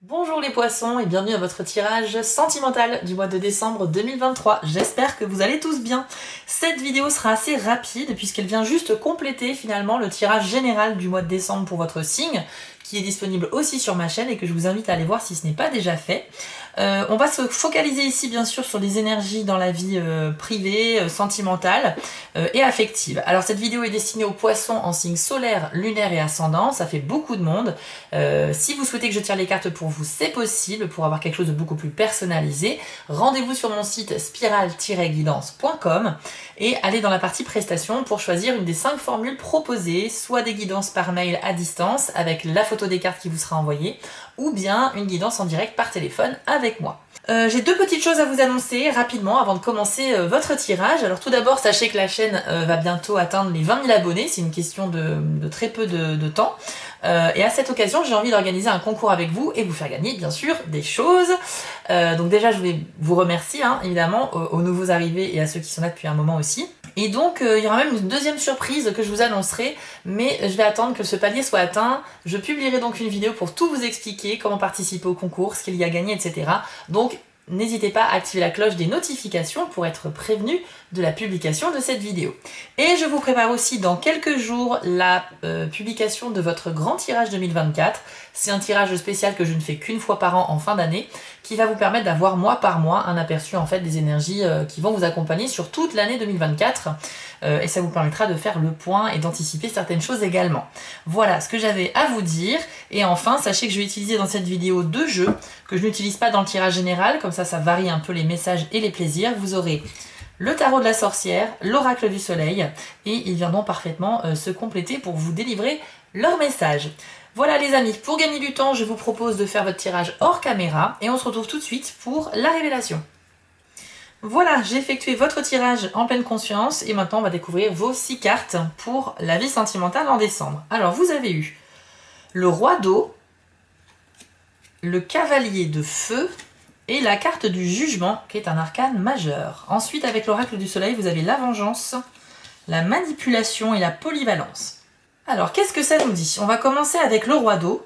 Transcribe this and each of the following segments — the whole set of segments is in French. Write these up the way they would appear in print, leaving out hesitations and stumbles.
Bonjour les poissons et bienvenue à votre tirage sentimental du mois de décembre 2023. J'espère que vous allez tous bien. Cette vidéo sera assez rapide puisqu'elle vient juste compléter finalement le tirage général du mois de décembre pour votre signe, qui est disponible aussi sur ma chaîne et que je vous invite à aller voir si ce n'est pas déjà fait. On va se focaliser ici bien sûr sur les énergies dans la vie privée, sentimentale et affective. Alors cette vidéo est destinée aux poissons en signe solaire, lunaire et ascendant, ça fait beaucoup de monde. Si vous souhaitez que je tire les cartes pour vous, c'est possible pour avoir quelque chose de beaucoup plus personnalisé. Rendez-vous sur mon site spiral-guidance.com et allez dans la partie prestations pour choisir une des 5 formules proposées, soit des guidances par mail à distance avec la photo des cartes qui vous sera envoyée, ou bien une guidance en direct par téléphone avec moi. J'ai deux petites choses à vous annoncer rapidement avant de commencer votre tirage. Alors tout d'abord, sachez que la chaîne va bientôt atteindre les 20 000 abonnés, c'est une question de très peu de temps. Et à cette occasion, j'ai envie d'organiser un concours avec vous et vous faire gagner bien sûr des choses. Donc déjà, je voulais vous remercier évidemment aux nouveaux arrivés et à ceux qui sont là depuis un moment aussi. Et donc il y aura même une deuxième surprise que je vous annoncerai, mais je vais attendre que ce palier soit atteint. Je publierai donc une vidéo pour tout vous expliquer, comment participer au concours, ce qu'il y a gagné, etc. Donc n'hésitez pas à activer la cloche des notifications pour être prévenu de la publication de cette vidéo. Et je vous prépare aussi dans quelques jours la publication de votre grand tirage 2024. C'est un tirage spécial que je ne fais qu'une fois par an en fin d'année, qui va vous permettre d'avoir mois par mois un aperçu en fait des énergies qui vont vous accompagner sur toute l'année 2024. Et ça vous permettra de faire le point et d'anticiper certaines choses également. Voilà ce que j'avais à vous dire. Et enfin, sachez que je vais utiliser dans cette vidéo deux jeux que je n'utilise pas dans le tirage général, comme ça varie un peu les messages et les plaisirs. Vous aurez le tarot de la sorcière, l'oracle du soleil, et ils viendront parfaitement se compléter pour vous délivrer leur message. Voilà les amis, pour gagner du temps, je vous propose de faire votre tirage hors caméra, et on se retrouve tout de suite pour la révélation. Voilà, j'ai effectué votre tirage en pleine conscience, et maintenant on va découvrir vos 6 cartes pour la vie sentimentale en décembre. Alors vous avez eu le roi d'eau, le cavalier de feu, et la carte du jugement, qui est un arcane majeur. Ensuite, avec l'oracle du soleil, vous avez la vengeance, la manipulation et la polyvalence. Alors, qu'est-ce que ça nous dit? On va commencer avec le roi d'eau.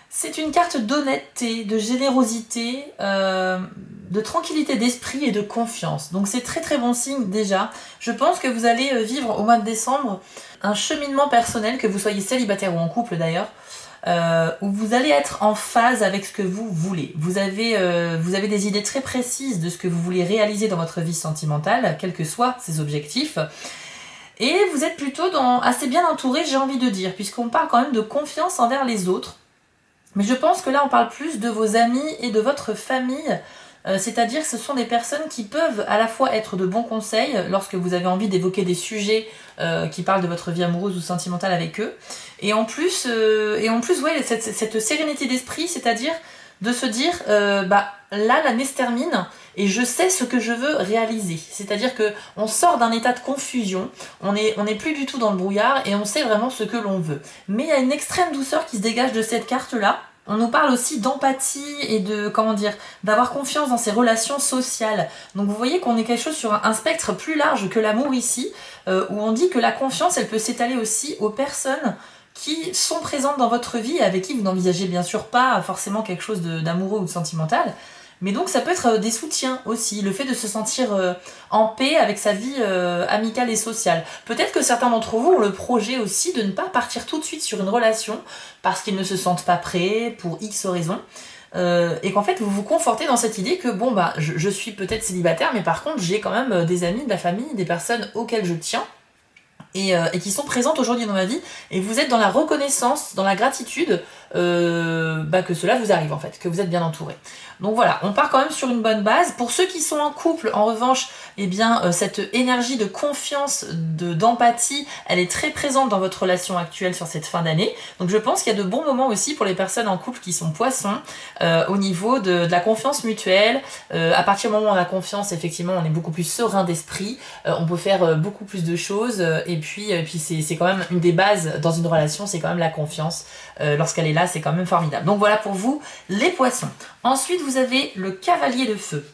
C'est une carte d'honnêteté, de générosité, de tranquillité d'esprit et de confiance. Donc c'est très très bon signe déjà. Je pense que vous allez vivre au mois de décembre un cheminement personnel, que vous soyez célibataire ou en couple d'ailleurs, où vous allez être en phase avec ce que vous voulez. Vous avez des idées très précises de ce que vous voulez réaliser dans votre vie sentimentale, quels que soient ces objectifs. Et vous êtes plutôt assez bien entouré, j'ai envie de dire, puisqu'on parle quand même de confiance envers les autres. Mais je pense que là, on parle plus de vos amis et de votre famille. C'est-à-dire que ce sont des personnes qui peuvent à la fois être de bons conseils lorsque vous avez envie d'évoquer des sujets qui parlent de votre vie amoureuse ou sentimentale avec eux. Et en plus ouais, cette sérénité d'esprit, c'est-à-dire de se dire, là, l'année se termine et je sais ce que je veux réaliser. C'est-à-dire que on sort d'un état de confusion, on est plus du tout dans le brouillard et on sait vraiment ce que l'on veut. Mais il y a une extrême douceur qui se dégage de cette carte-là. On nous parle aussi d'empathie et d'avoir confiance dans ses relations sociales. Donc vous voyez qu'on est quelque chose sur un spectre plus large que l'amour ici, où on dit que la confiance, elle peut s'étaler aussi aux personnes qui sont présentes dans votre vie et avec qui vous n'envisagez bien sûr pas forcément quelque chose d'amoureux ou de sentimental. Mais donc ça peut être des soutiens aussi, le fait de se sentir en paix avec sa vie amicale et sociale. Peut-être que certains d'entre vous ont le projet aussi de ne pas partir tout de suite sur une relation parce qu'ils ne se sentent pas prêts pour X raisons. Et qu'en fait vous vous confortez dans cette idée que je suis peut-être célibataire, mais par contre j'ai quand même des amis, de la famille, des personnes auxquelles je tiens. Et qui sont présentes aujourd'hui dans ma vie, et vous êtes dans la reconnaissance, dans la gratitude que cela vous arrive en fait, que vous êtes bien entouré. Donc voilà, on part quand même sur une bonne base. Pour ceux qui sont en couple, en revanche, cette énergie de confiance, d'empathie, elle est très présente dans votre relation actuelle sur cette fin d'année. Donc je pense qu'il y a de bons moments aussi pour les personnes en couple qui sont poissons, au niveau de la confiance mutuelle. À partir du moment où on a confiance, effectivement, on est beaucoup plus serein d'esprit, on peut faire beaucoup plus de choses, et puis c'est quand même une des bases dans une relation, c'est quand même la confiance. Lorsqu'elle est là, c'est quand même formidable. Donc voilà pour vous, les poissons. Ensuite, vous avez le cavalier de feu.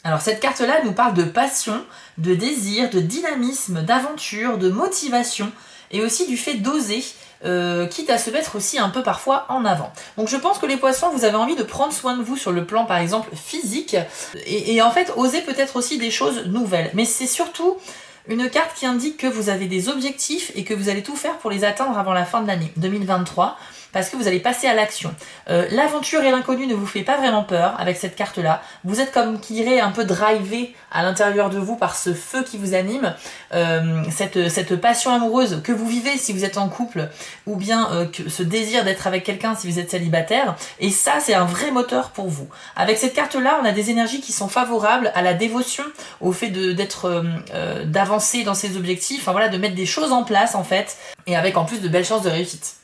Alors cette carte-là nous parle de passion, de désir, de dynamisme, d'aventure, de motivation et aussi du fait d'oser, quitte à se mettre aussi un peu parfois en avant. Donc je pense que les poissons, vous avez envie de prendre soin de vous sur le plan par exemple physique, et en fait oser peut-être aussi des choses nouvelles. Mais c'est surtout une carte qui indique que vous avez des objectifs et que vous allez tout faire pour les atteindre avant la fin de l'année 2023, parce que vous allez passer à l'action. L'aventure et l'inconnu ne vous fait pas vraiment peur avec cette carte-là. Vous êtes comme qui dirait un peu drivé à l'intérieur de vous par ce feu qui vous anime, cette passion amoureuse que vous vivez si vous êtes en couple, ou bien ce désir d'être avec quelqu'un si vous êtes célibataire. Et ça, c'est un vrai moteur pour vous. Avec cette carte-là, on a des énergies qui sont favorables à la dévotion, au fait d'avancer dans ses objectifs, enfin voilà, de mettre des choses en place en fait, et avec en plus de belles chances de réussite.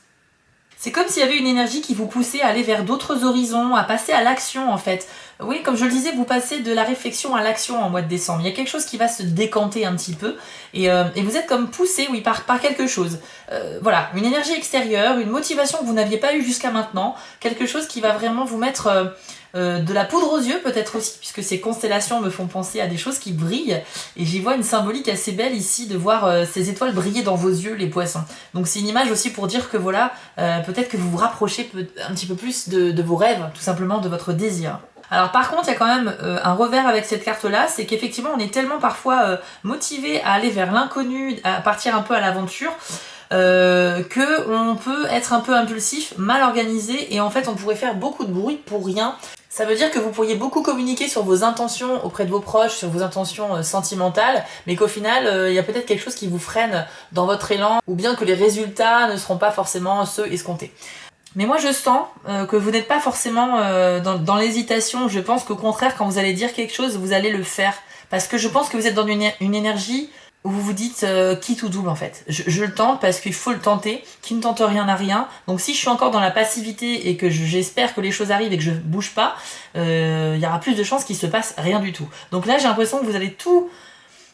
C'est comme s'il y avait une énergie qui vous poussait à aller vers d'autres horizons, à passer à l'action en fait. Oui, comme je le disais, vous passez de la réflexion à l'action en mois de décembre. Il y a quelque chose qui va se décanter un petit peu et vous êtes comme poussé, oui, par quelque chose. Voilà, une énergie extérieure, une motivation que vous n'aviez pas eue jusqu'à maintenant, quelque chose qui va vraiment vous mettre de la poudre aux yeux peut-être aussi, puisque ces constellations me font penser à des choses qui brillent, et j'y vois une symbolique assez belle ici de voir ces étoiles briller dans vos yeux, les poissons. Donc c'est une image aussi pour dire que voilà, peut-être que vous vous rapprochez un petit peu plus de vos rêves, tout simplement de votre désir. Alors par contre, il y a quand même un revers avec cette carte-là, c'est qu'effectivement on est tellement parfois motivé à aller vers l'inconnu, à partir un peu à l'aventure, que on peut être un peu impulsif, mal organisé, et en fait on pourrait faire beaucoup de bruit pour rien. Ça veut dire que vous pourriez beaucoup communiquer sur vos intentions auprès de vos proches, sur vos intentions sentimentales, mais qu'au final, il y a peut-être quelque chose qui vous freine dans votre élan, ou bien que les résultats ne seront pas forcément ceux escomptés. Mais moi je sens que vous n'êtes pas forcément dans l'hésitation. Je pense qu'au contraire, quand vous allez dire quelque chose, vous allez le faire. Parce que je pense que vous êtes dans une énergie où vous vous dites quitte ou double en fait. Je le tente parce qu'il faut le tenter, qui ne tente rien n'a rien. Donc si je suis encore dans la passivité et que j'espère que les choses arrivent et que je bouge pas, il y aura plus de chances qu'il se passe rien du tout. Donc là j'ai l'impression que vous allez tout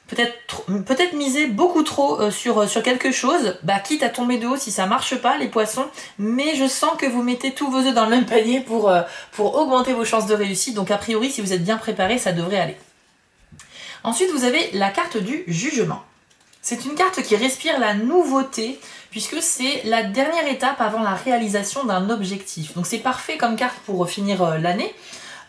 peut-être miser beaucoup trop sur quelque chose, quitte à tomber de haut si ça marche pas les poissons, mais je sens que vous mettez tous vos œufs dans le même panier pour augmenter vos chances de réussite. Donc a priori si vous êtes bien préparé, ça devrait aller. Ensuite, vous avez la carte du jugement. C'est une carte qui respire la nouveauté, puisque c'est la dernière étape avant la réalisation d'un objectif. Donc c'est parfait comme carte pour finir l'année.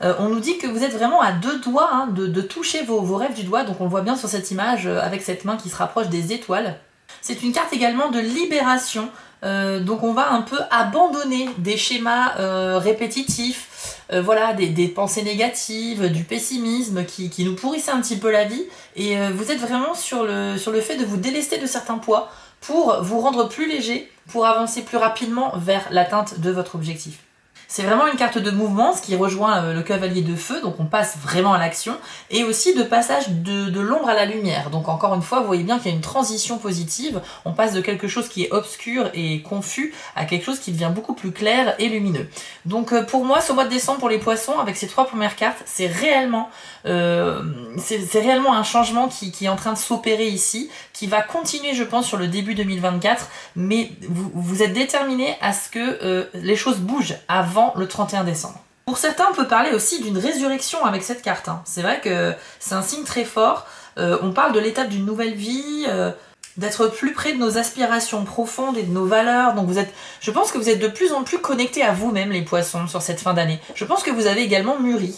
On nous dit que vous êtes vraiment à deux doigts de toucher vos rêves du doigt, donc on le voit bien sur cette image avec cette main qui se rapproche des étoiles. C'est une carte également de libération, donc on va un peu abandonner des schémas répétitifs, voilà, des pensées négatives, du pessimisme qui nous pourrissaient un petit peu la vie, et vous êtes vraiment sur le fait de vous délester de certains poids pour vous rendre plus léger, pour avancer plus rapidement vers l'atteinte de votre objectif. C'est vraiment une carte de mouvement, ce qui rejoint le cavalier de feu, donc on passe vraiment à l'action, et aussi de passage de l'ombre à la lumière. Donc encore une fois, vous voyez bien qu'il y a une transition positive, on passe de quelque chose qui est obscur et confus à quelque chose qui devient beaucoup plus clair et lumineux. Donc pour moi, ce mois de décembre pour les poissons, avec ces trois premières cartes, c'est réellement un changement qui est en train de s'opérer ici, qui va continuer je pense sur le début 2024, mais vous êtes déterminés à ce que les choses bougent avant le 31 décembre. Pour certains, on peut parler aussi d'une résurrection avec cette carte. C'est vrai que c'est un signe très fort. On parle de l'étape d'une nouvelle vie, d'être plus près de nos aspirations profondes et de nos valeurs. Donc je pense que vous êtes de plus en plus connectés à vous-même, les poissons, sur cette fin d'année. Je pense que vous avez également mûri.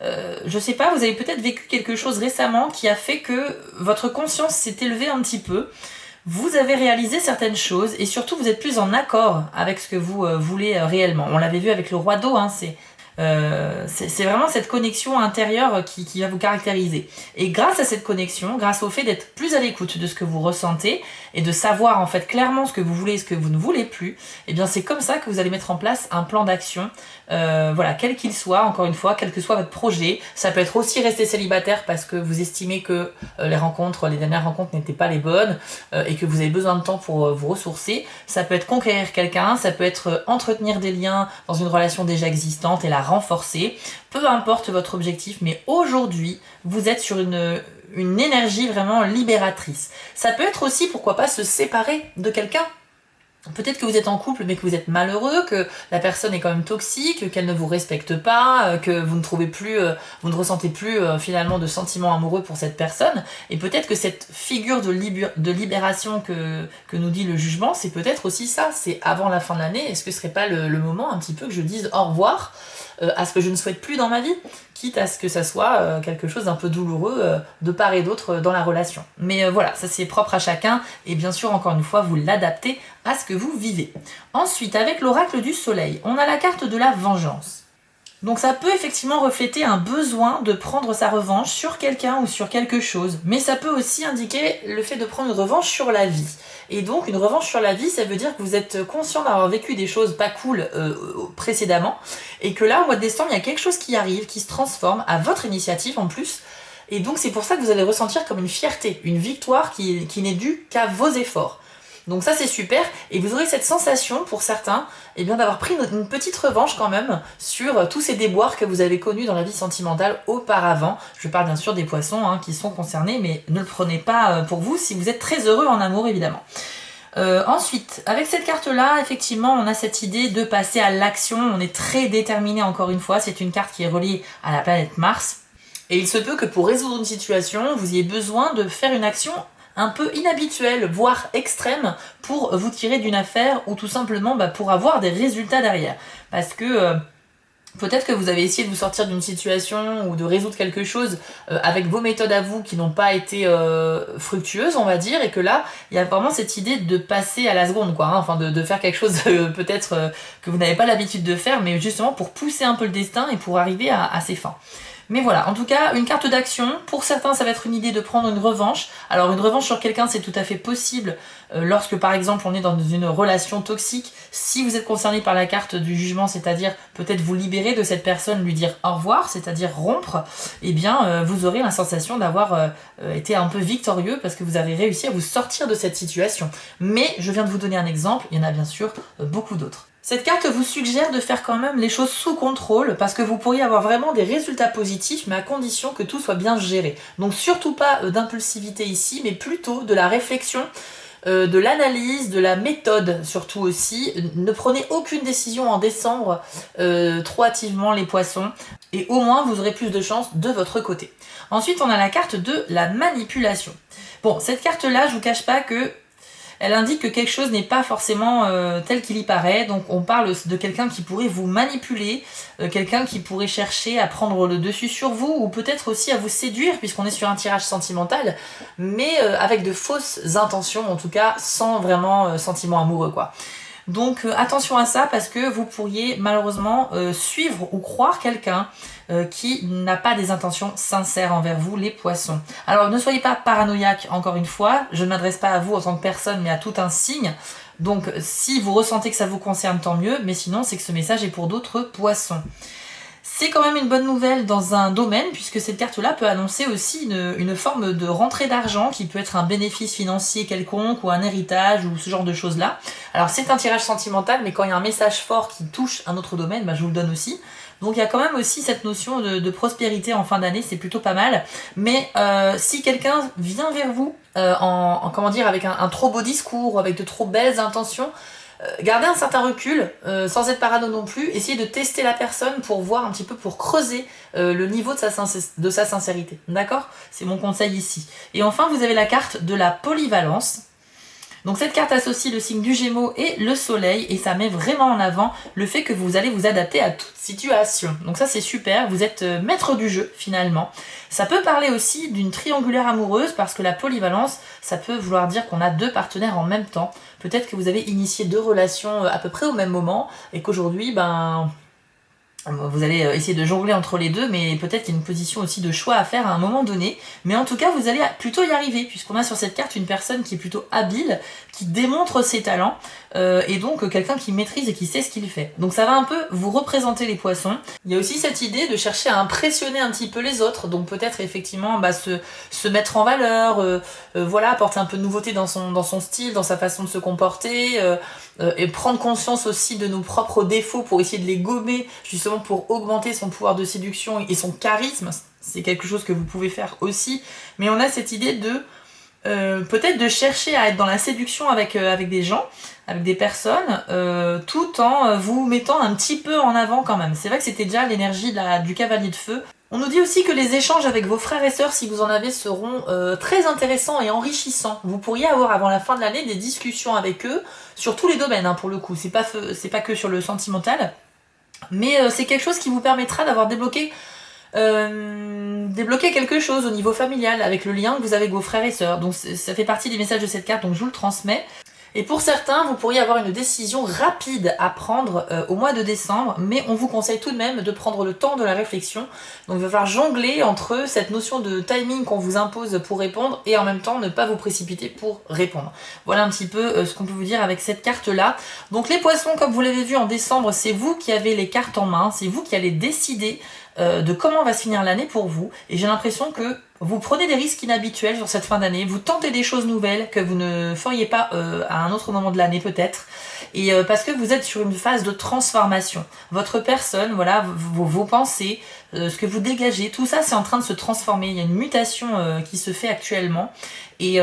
Je sais pas, vous avez peut-être vécu quelque chose récemment qui a fait que votre conscience s'est élevée un petit peu. Vous avez réalisé certaines choses et surtout vous êtes plus en accord avec ce que vous voulez réellement. On l'avait vu avec le roi d'eau, c'est vraiment cette connexion intérieure qui va vous caractériser. Et grâce à cette connexion, grâce au fait d'être plus à l'écoute de ce que vous ressentez et de savoir en fait clairement ce que vous voulez et ce que vous ne voulez plus, et bien c'est comme ça que vous allez mettre en place un plan d'action, voilà, quel qu'il soit, encore une fois, quel que soit votre projet. Ça peut être aussi rester célibataire parce que vous estimez que les dernières rencontres n'étaient pas les bonnes et que vous avez besoin de temps pour vous ressourcer. Ça peut être conquérir quelqu'un, ça peut être entretenir des liens dans une relation déjà existante et la renforcer. Peu importe votre objectif, mais aujourd'hui, vous êtes sur une énergie vraiment libératrice. Ça peut être aussi, pourquoi pas, se séparer de quelqu'un. Peut-être que vous êtes en couple mais que vous êtes malheureux, que la personne est quand même toxique, qu'elle ne vous respecte pas, que vous ne trouvez plus, vous ne ressentez plus finalement de sentiments amoureux pour cette personne. Et peut-être que cette figure de libération que nous dit le jugement, c'est peut-être aussi ça. C'est avant la fin de l'année, est-ce que ce serait pas le moment un petit peu que je dise au revoir à ce que je ne souhaite plus dans ma vie, quitte à ce que ça soit quelque chose d'un peu douloureux de part et d'autre dans la relation. Mais voilà, ça c'est propre à chacun, et bien sûr, encore une fois, vous l'adaptez à ce que vous vivez. Ensuite, avec l'oracle du soleil, on a la carte de la vengeance. Donc ça peut effectivement refléter un besoin de prendre sa revanche sur quelqu'un ou sur quelque chose, mais ça peut aussi indiquer le fait de prendre une revanche sur la vie. Et donc une revanche sur la vie, ça veut dire que vous êtes conscient d'avoir vécu des choses pas cool précédemment, et que là, au mois de décembre, il y a quelque chose qui arrive, qui se transforme, à votre initiative en plus, et donc c'est pour ça que vous allez ressentir comme une fierté, une victoire qui n'est due qu'à vos efforts. Donc ça c'est super, et vous aurez cette sensation pour certains eh bien, d'avoir pris une petite revanche quand même sur tous ces déboires que vous avez connus dans la vie sentimentale auparavant. Je parle bien sûr des poissons qui sont concernés, mais ne le prenez pas pour vous si vous êtes très heureux en amour évidemment. Ensuite, avec cette carte-là, effectivement, on a cette idée de passer à l'action. On est très déterminé encore une fois, c'est une carte qui est reliée à la planète Mars. Et il se peut que pour résoudre une situation, vous ayez besoin de faire une action un peu inhabituelle, voire extrême, pour vous tirer d'une affaire ou tout simplement pour avoir des résultats derrière. Parce que peut-être que vous avez essayé de vous sortir d'une situation ou de résoudre quelque chose avec vos méthodes à vous qui n'ont pas été fructueuses, on va dire, et que là, il y a vraiment cette idée de passer à la seconde, quoi, enfin de faire quelque chose peut-être que vous n'avez pas l'habitude de faire, mais justement pour pousser un peu le destin et pour arriver à ses fins. Mais voilà, en tout cas, une carte d'action. Pour certains, ça va être une idée de prendre une revanche. Alors, une revanche sur quelqu'un, c'est tout à fait possible lorsque, par exemple, on est dans une relation toxique. Si vous êtes concerné par la carte du jugement, c'est-à-dire peut-être vous libérer de cette personne, lui dire au revoir, c'est-à-dire rompre, eh bien, vous aurez la sensation d'avoir été un peu victorieux parce que vous avez réussi à vous sortir de cette situation. Mais, je viens de vous donner un exemple, il y en a bien sûr beaucoup d'autres. Cette carte vous suggère de faire quand même les choses sous contrôle parce que vous pourriez avoir vraiment des résultats positifs mais à condition que tout soit bien géré. Donc surtout pas d'impulsivité ici mais plutôt de la réflexion, de l'analyse, de la méthode surtout aussi. Ne prenez aucune décision en décembre trop hâtivement les poissons et au moins vous aurez plus de chance de votre côté. Ensuite on a la carte de la manipulation. Bon, cette carte là je vous cache pas que elle indique que quelque chose n'est pas forcément tel qu'il y paraît, donc on parle de quelqu'un qui pourrait vous manipuler, quelqu'un qui pourrait chercher à prendre le dessus sur vous, ou peut-être aussi à vous séduire, puisqu'on est sur un tirage sentimental, mais avec de fausses intentions, en tout cas sans vraiment sentiment amoureux, quoi. Donc attention à ça parce que vous pourriez malheureusement suivre ou croire quelqu'un qui n'a pas des intentions sincères envers vous, les poissons. Alors ne soyez pas paranoïaque, encore une fois, je ne m'adresse pas à vous en tant que personne mais à tout un signe. Donc si vous ressentez que ça vous concerne, tant mieux, mais sinon c'est que ce message est pour d'autres poissons. C'est quand même une bonne nouvelle dans un domaine puisque cette carte-là peut annoncer aussi une forme de rentrée d'argent qui peut être un bénéfice financier quelconque ou un héritage ou ce genre de choses-là. Alors c'est un tirage sentimental mais quand il y a un message fort qui touche un autre domaine, je vous le donne aussi. Donc il y a quand même aussi cette notion de prospérité en fin d'année, c'est plutôt pas mal. Mais si quelqu'un vient vers vous comment dire, avec un trop beau discours, avec de trop belles intentions, gardez un certain recul, sans être parano non plus, essayez de tester la personne pour voir un petit peu, pour creuser le niveau de sa sincérité, d'accord? C'est mon conseil ici. Et enfin, vous avez la carte de la polyvalence. Donc cette carte associe le signe du Gémeaux et le Soleil et ça met vraiment en avant le fait que vous allez vous adapter à toute situation. Donc ça c'est super, vous êtes maître du jeu finalement. Ça peut parler aussi d'une triangulaire amoureuse parce que la polyvalence, ça peut vouloir dire qu'on a deux partenaires en même temps. Peut-être que vous avez initié deux relations à peu près au même moment et qu'aujourd'hui, vous allez essayer de jongler entre les deux, mais peut-être qu'il y a une position aussi de choix à faire à un moment donné. Mais en tout cas, vous allez plutôt y arriver, puisqu'on a sur cette carte une personne qui est plutôt habile, qui démontre ses talents, et donc quelqu'un qui maîtrise et qui sait ce qu'il fait. Donc ça va un peu vous représenter les poissons. Il y a aussi cette idée de chercher à impressionner un petit peu les autres, donc peut-être effectivement se mettre en valeur, voilà, apporter un peu de nouveauté dans son style, dans sa façon de se comporter, et prendre conscience aussi de nos propres défauts pour essayer de les gommer, justement pour augmenter son pouvoir de séduction et son charisme. C'est quelque chose que vous pouvez faire aussi. Mais on a cette idée de peut-être de chercher à être dans la séduction avec des gens, avec des personnes, tout en vous mettant un petit peu en avant quand même. C'est vrai que c'était déjà l'énergie du cavalier de feu. On nous dit aussi que les échanges avec vos frères et sœurs, si vous en avez, seront très intéressants et enrichissants. Vous pourriez avoir avant la fin de l'année des discussions avec eux sur tous les domaines, hein, pour le coup. C'est pas que sur le sentimental, mais c'est quelque chose qui vous permettra d'avoir débloqué quelque chose au niveau familial avec le lien que vous avez avec vos frères et sœurs. Donc ça fait partie des messages de cette carte, donc je vous le transmets. Et pour certains, vous pourriez avoir une décision rapide à prendre au mois de décembre, mais on vous conseille tout de même de prendre le temps de la réflexion. Donc il va falloir jongler entre cette notion de timing qu'on vous impose pour répondre et en même temps ne pas vous précipiter pour répondre. Voilà un petit peu ce qu'on peut vous dire avec cette carte-là. Donc les poissons, comme vous l'avez vu en décembre, c'est vous qui avez les cartes en main, c'est vous qui allez décider de comment va se finir l'année pour vous. Et j'ai l'impression que vous prenez des risques inhabituels sur cette fin d'année, vous tentez des choses nouvelles que vous ne feriez pas à un autre moment de l'année peut-être, et parce que vous êtes sur une phase de transformation. Votre personne, voilà, vos pensées, ce que vous dégagez, tout ça c'est en train de se transformer. Il y a une mutation qui se fait actuellement, et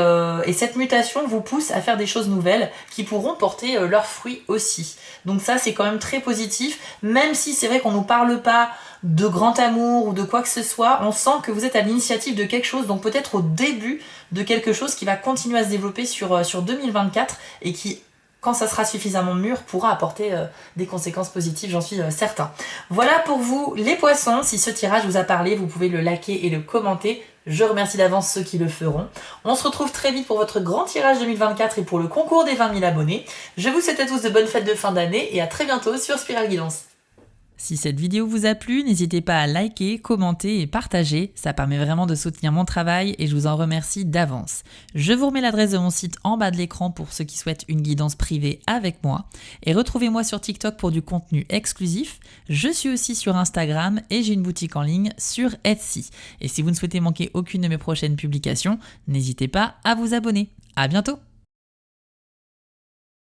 cette mutation vous pousse à faire des choses nouvelles qui pourront porter leurs fruits aussi. Donc ça c'est quand même très positif, même si c'est vrai qu'on nous parle pas de grand amour ou de quoi que ce soit, on sent que vous êtes à l'initiative de quelque chose, donc peut-être au début de quelque chose qui va continuer à se développer sur 2024 et qui, quand ça sera suffisamment mûr, pourra apporter des conséquences positives, j'en suis certain. Voilà pour vous les poissons. Si ce tirage vous a parlé, vous pouvez le liker et le commenter. Je remercie d'avance ceux qui le feront. On se retrouve très vite pour votre grand tirage 2024 et pour le concours des 20 000 abonnés. Je vous souhaite à tous de bonnes fêtes de fin d'année et à très bientôt sur Spiral Guidance. Si cette vidéo vous a plu, n'hésitez pas à liker, commenter et partager, ça permet vraiment de soutenir mon travail et je vous en remercie d'avance. Je vous remets l'adresse de mon site en bas de l'écran pour ceux qui souhaitent une guidance privée avec moi et retrouvez-moi sur TikTok pour du contenu exclusif. Je suis aussi sur Instagram et j'ai une boutique en ligne sur Etsy. Et si vous ne souhaitez manquer aucune de mes prochaines publications, n'hésitez pas à vous abonner. À bientôt!